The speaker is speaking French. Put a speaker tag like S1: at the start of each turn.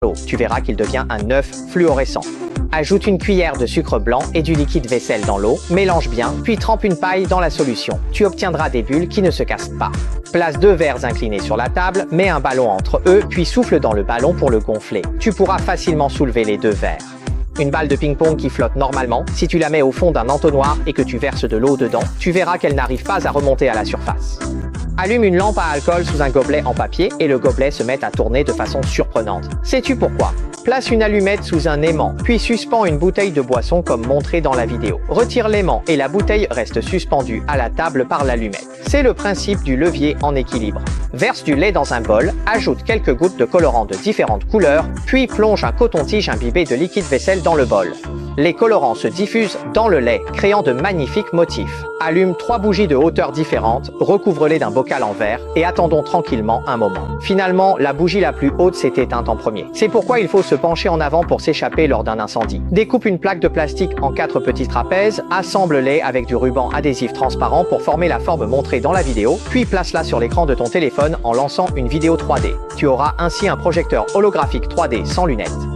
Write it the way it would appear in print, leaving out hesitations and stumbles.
S1: l'eau. Tu verras qu'il devient un œuf fluorescent. Ajoute une cuillère de sucre blanc et du liquide vaisselle dans l'eau, mélange bien, puis trempe une paille dans la solution. Tu obtiendras des bulles qui ne se cassent pas. Place 2 verres inclinés sur la table, mets un ballon entre eux, puis souffle dans le ballon pour le gonfler. Tu pourras facilement soulever les 2 verres. Une balle de ping-pong qui flotte normalement, si tu la mets au fond d'un entonnoir et que tu verses de l'eau dedans, tu verras qu'elle n'arrive pas à remonter à la surface. Allume une lampe à alcool sous un gobelet en papier et le gobelet se met à tourner de façon surprenante. Sais-tu pourquoi? Place une allumette sous un aimant, puis suspends une bouteille de boisson comme montré dans la vidéo. Retire l'aimant et la bouteille reste suspendue à la table par l'allumette. C'est le principe du levier en équilibre. Verse du lait dans un bol, ajoute quelques gouttes de colorant de différentes couleurs, puis plonge un coton-tige imbibé de liquide vaisselle dans le bol. Les colorants se diffusent dans le lait, créant de magnifiques motifs. Allume 3 bougies de hauteur différentes, recouvre-les d'un bocal en verre et attendons tranquillement un moment. Finalement, la bougie la plus haute s'est éteinte en premier. C'est pourquoi il faut se pencher en avant pour s'échapper lors d'un incendie. Découpe une plaque de plastique en 4 petits trapèzes, assemble-les avec du ruban adhésif transparent pour former la forme montrée dans la vidéo, puis place-la sur l'écran de ton téléphone en lançant une vidéo 3D. Tu auras ainsi un projecteur holographique 3D sans lunettes.